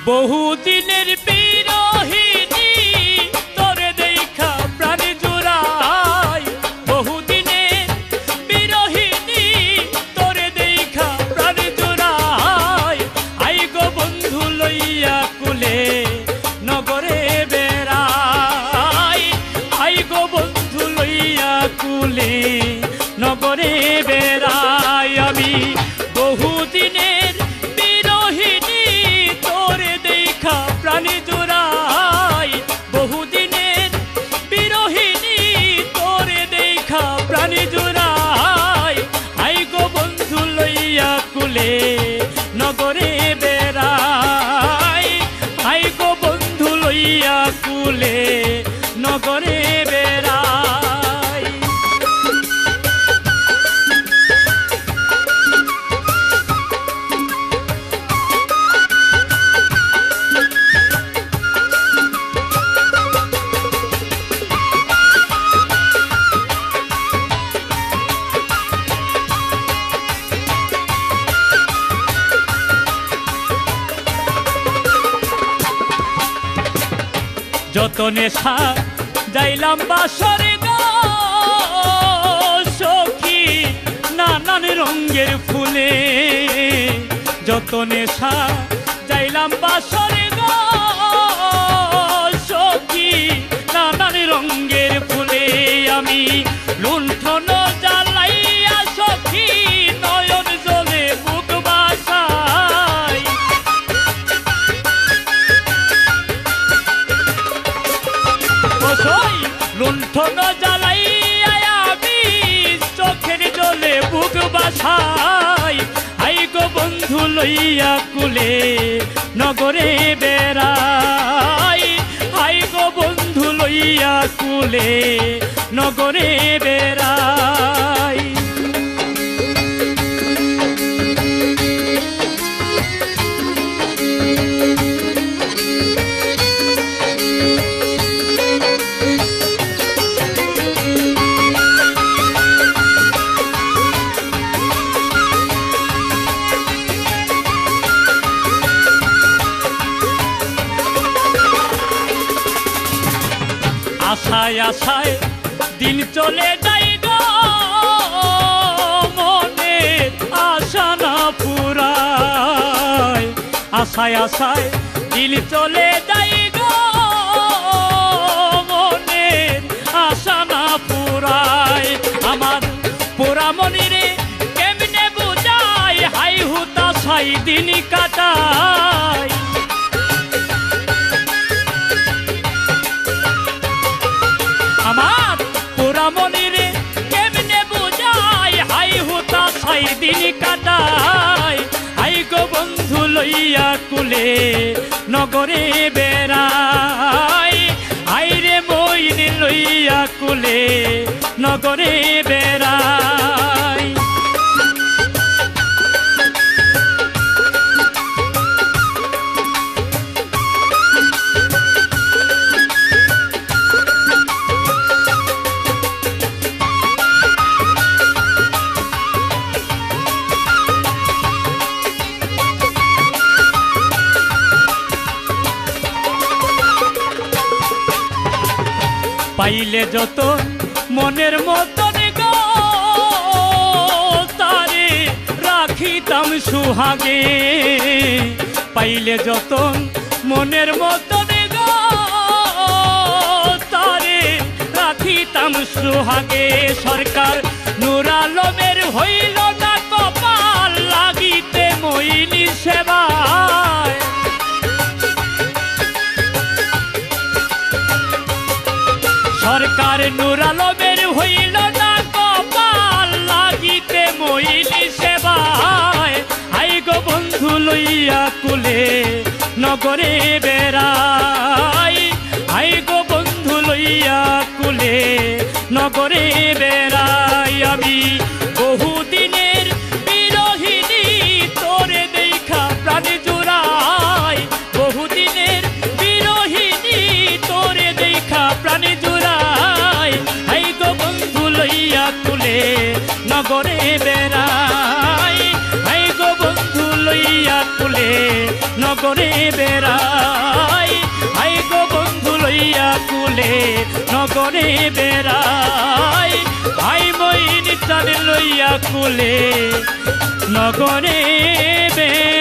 বহুদিনের বিরহিনী তোরে দেখা প্রাণ জোড়াই, বহুদিনের বিরহিনী তোরে দেখা প্রাণ জোড়াই। আই গো বন্ধু লইয়া কুলে নগরে বেড়াই, আই গো বন্ধু লইয়া কুলে নগরে বেড়াই। আমি বহুদিনের বিরহিনী তোরে দেখা প্রাণ জোড়াই, বহুদিনের বিরহিনী তোরে দেখা প্রাণ জোড়াই। আই গো বন্ধু লইয়া কুলে নগরে বেড়াই, আই গো বন্ধু লইয়া কুলে নগরে বেড়াই। যত নেশা যাইলাম বাসরে গো সখী নানান রঙের ফুলে, যত নেশা যাইলাম বাসরে গো সখী নানান রঙের ফুলে। আমি লুণ্ঠন জ্বালাইয়া সখী নয়ন জলে বুক বাসাই, লুণ্ঠন জ্বালাইয়া আমি চোখের জলে বুক বাসাই। আই গো বন্ধু লইয়া কুলে নগরে বেড়াই, আই গো বন্ধু লইয়া কুলে নগরে বেড়াই। আশায় আশায় দিন চলে যাই গো মনের আশা না পুরায়, আশায় আশায় দিন চলে যাই গো মনের আশা না পুরায়। আমার পোড়া মনিরে কেমনে বুঝাই হাই হুতাশাই দিন কাটাই। আমার পোড়া মনিরে কেমনে বুঝাই হাই হুতাশাই দিন কাটাই। আই গো বন্ধু লইয়া কুলে নগরে বেড়াই, আই রে মইন লইয়া কুলে নগরে বেড়াই। পাইলে যত মনের মতন গো তারে রাখিতাম সুহাগে, পাইলে যত মনের মতন গো তারে রাখিতাম সুহাগে। সরকার নূর আলমের হইল না কপাল লাগিতে মইনি সেবায়, সরকার নূর আলমের হইল না কপাল লাগিতে মইনি সেবায়। আই গো বন্ধু লইয়া কুলে নগরে বেড়াই, আই গো বন্ধু লইয়া কুলে নগরে বেড়াই। আমি বহুদিনের বিরহিনী তোরে দেখা প্রাণ জোড়াই, বহুদিনের বিরহিনী তোরে দেখা প্রাণ জোড়াই। আই গো বন্ধু লইয়া কুলে নগরে বেড়াই, আই গো বন্ধু লইয়া কুলে নগরে বেড়াই আই গো বন্ধু লইয়া কুলে নগরে বেড়াই আই মই নিচান লইয়া কুলে নগরে বেড়াই